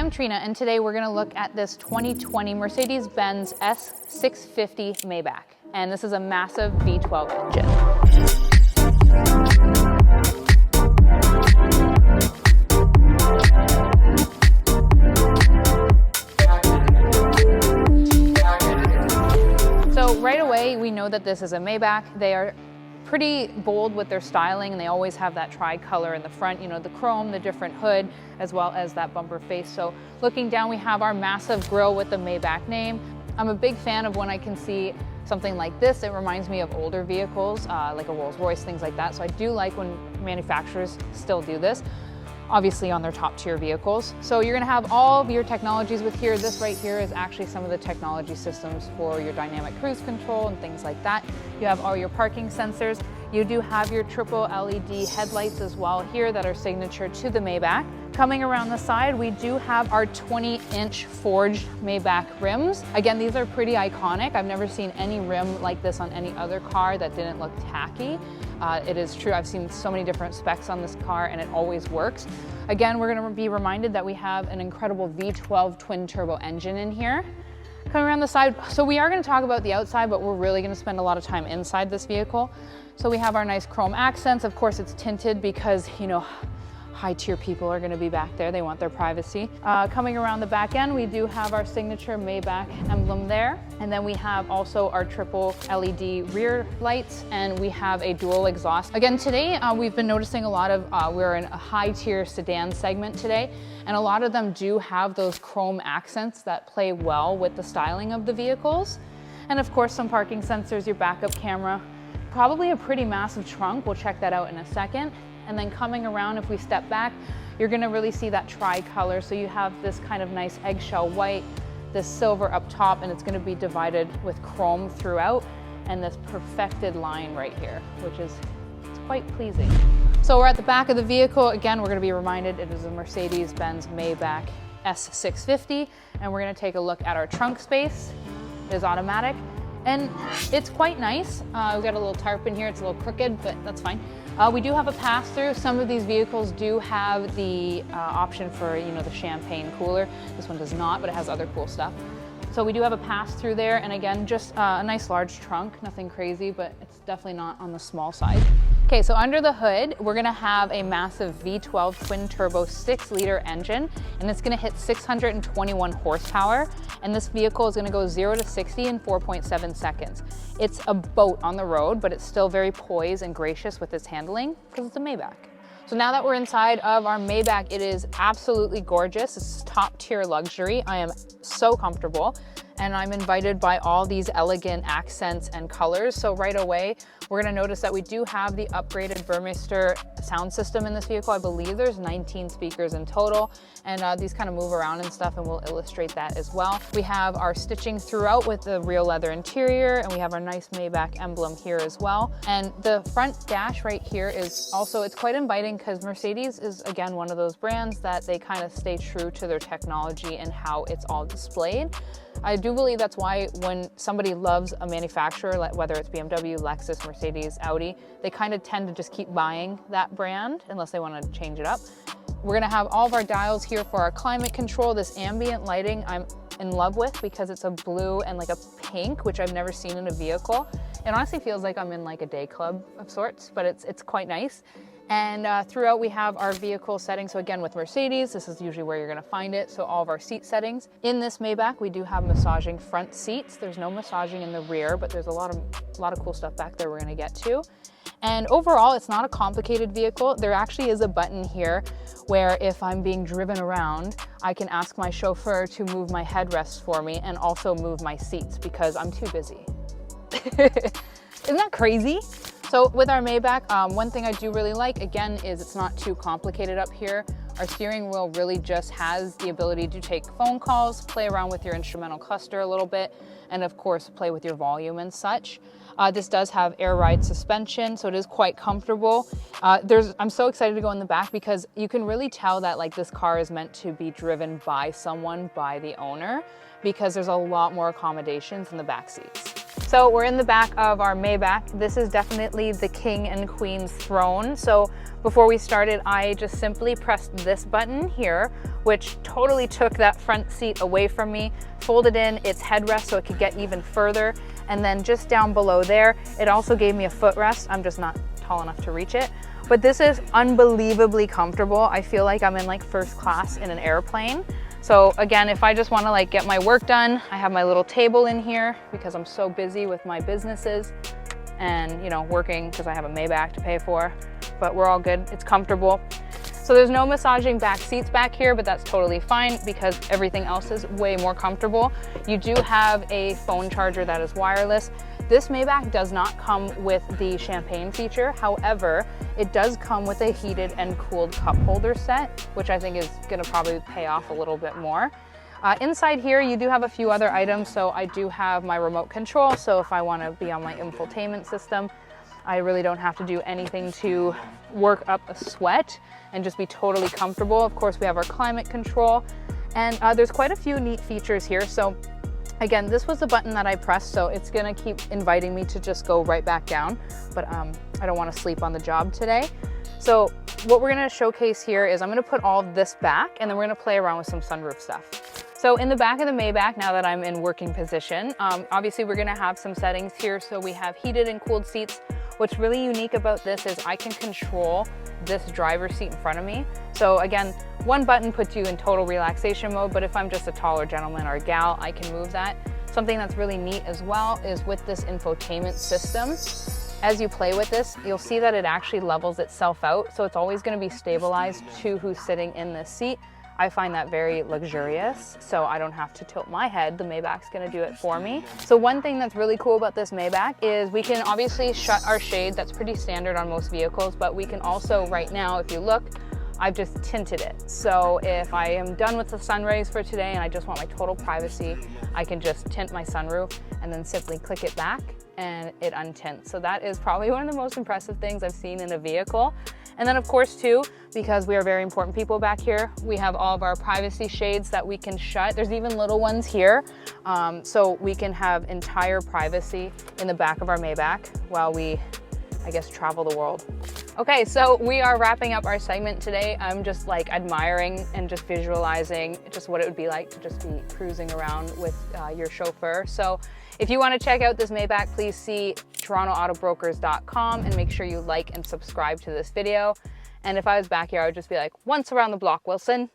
I'm Trina, and today we're going to look at this 2020 Mercedes-Benz S650 Maybach. And this is a massive V12 engine. So right away, we know that this is a Maybach. They are pretty bold with their styling, and they always have that tri-color in the front, you know, the chrome, the different hood, as well as that bumper face. So looking down, we have our massive grille with the Maybach name. I'm a big fan of when I can see something like this. It reminds me of older vehicles, like a Rolls-Royce, things like that. So I do like when manufacturers still do this, obviously on their top tier vehicles. So you're gonna have all of your technologies with here. This right here is actually some of the technology systems for your dynamic cruise control and things like that. You have all your parking sensors. You do have your triple LED headlights as well here that are signature to the Maybach. Coming around the side, we do have our 20-inch forged Maybach rims. Again, these are pretty iconic. I've never seen any rim like this on any other car that didn't look tacky. It is true, I've seen so many different specs on this car and it always works. Again, we're gonna be reminded that we have an incredible V12 twin turbo engine in here. Coming around the side, so we are gonna talk about the outside, but we're really gonna spend a lot of time inside this vehicle. So we have our nice chrome accents. Of course, it's tinted because, you know, high tier people are gonna be back there. They want their privacy. Coming around the back end, we do have our signature Maybach emblem there. And then we have also our triple LED rear lights, and we have a dual exhaust. Again, today we've been noticing a lot of, we're in a high tier sedan segment today, and a lot of them do have those chrome accents that play well with the styling of the vehicles. And of course, some parking sensors, your backup camera, probably a pretty massive trunk. We'll check that out in a second. And then coming around, if we step back, you're gonna really see that tri-color. So you have this kind of nice eggshell white, this silver up top, and it's gonna be divided with chrome throughout, and this perfected line right here, which is it's quite pleasing. So we're at the back of the vehicle. Again, we're gonna be reminded it is a Mercedes-Benz Maybach S650, and we're gonna take a look at our trunk space. It is automatic, and it's quite nice. We've got a little tarp in here. It's a little crooked, but that's fine. We do have a pass-through. Some of these vehicles do have the option for, you know, the champagne cooler. This one does not, but it has other cool stuff. So we do have a pass-through there, and again, just a nice large trunk, nothing crazy, but it's definitely not on the small side. Okay, so under the hood, we're gonna have a massive V12 twin turbo 6-liter engine, and it's gonna hit 621 horsepower. And this vehicle is gonna go 0 to 60 in 4.7 seconds. It's a boat on the road, but it's still very poised and gracious with its handling because it's a Maybach. So now that we're inside of our Maybach, it is absolutely gorgeous. It's top tier luxury. I am so comfortable, and I'm invited by all these elegant accents and colors. So right away, we're gonna notice that we do have the upgraded Burmester sound system in this vehicle. I believe there's 19 speakers in total, and these kind of move around and stuff, and we'll illustrate that as well. We have our stitching throughout with the real leather interior, and we have our nice Maybach emblem here as well. And the front dash right here is also, it's quite inviting because Mercedes is, again, one of those brands that they kind of stay true to their technology and how it's all displayed. I do believe that's why when somebody loves a manufacturer, like whether it's BMW, Lexus, Mercedes, Audi, they kind of tend to just keep buying that brand unless they want to change it up. We're gonna have all of our dials here for our climate control. This ambient lighting I'm in love with because it's a blue and like a pink, which I've never seen in a vehicle. It honestly feels like I'm in like a day club of sorts, but it's quite nice. And throughout we have our vehicle settings. So again, with Mercedes, this is usually where you're gonna find it. So all of our seat settings. In this Maybach, we do have massaging front seats. There's no massaging in the rear, but there's a lot of cool stuff back there we're gonna get to. And overall, it's not a complicated vehicle. There actually is a button here where if I'm being driven around, I can ask my chauffeur to move my headrests for me and also move my seats because I'm too busy. Isn't that crazy? So with our Maybach, one thing I do really like, again, is it's not too complicated up here. Our steering wheel really just has the ability to take phone calls, play around with your instrumental cluster a little bit, and of course, play with your volume and such. This does have air ride suspension, so it is quite comfortable. I'm so excited to go in the back because you can really tell that like this car is meant to be driven by someone, by the owner, because there's a lot more accommodations in the back seats. So we're in the back of our Maybach. This is definitely the king and queen's throne. So before we started, I just simply pressed this button here, which totally took that front seat away from me, folded in its headrest so it could get even further. And then just down below there, it also gave me a footrest. I'm just not tall enough to reach it. But this is unbelievably comfortable. I feel like I'm in like first class in an airplane. So again, if I just want to like get my work done, I have my little table in here because I'm so busy with my businesses and, you know, working because I have a Maybach to pay for, but we're all good. It's comfortable. So there's no massaging back seats back here, but that's totally fine because everything else is way more comfortable. You do have a phone charger that is wireless. This Maybach does not come with the champagne feature. However, it does come with a heated and cooled cup holder set, which I think is gonna probably pay off a little bit more. Inside here, you do have a few other items. So I do have my remote control. So if I wanna be on my infotainment system, I really don't have to do anything to work up a sweat and just be totally comfortable. Of course, we have our climate control and there's quite a few neat features here. So again, this was the button that I pressed, so it's gonna keep inviting me to just go right back down, but I don't wanna sleep on the job today. So what we're gonna showcase here is I'm gonna put all of this back and then we're gonna play around with some sunroof stuff. So in the back of the Maybach, now that I'm in working position, obviously we're gonna have some settings here. So we have heated and cooled seats. What's really unique about this is I can control this driver's seat in front of me. So again, one button puts you in total relaxation mode, but if I'm just a taller gentleman or a gal, I can move that. Something that's really neat as well is with this infotainment system, as you play with this, you'll see that it actually levels itself out. So it's always gonna be stabilized to who's sitting in this seat. I find that very luxurious, so I don't have to tilt my head. The Maybach's gonna do it for me. So one thing that's really cool about this Maybach is we can obviously shut our shade. That's pretty standard on most vehicles, but we can also, right now, if you look, I've just tinted it. So if I am done with the sun rays for today and I just want my total privacy, I can just tint my sunroof and then simply click it back and it untints. So that is probably one of the most impressive things I've seen in a vehicle. And then of course too, because we are very important people back here, we have all of our privacy shades that we can shut. There's even little ones here. So we can have entire privacy in the back of our Maybach while we, I guess, travel the world. Okay, so we are wrapping up our segment today. I'm just like admiring and just visualizing just what it would be like to just be cruising around with your chauffeur. So if you want to check out this Maybach, please see TorontoAutobrokers.com and make sure you like and subscribe to this video. And if I was back here, I would just be like, once around the block, Wilson.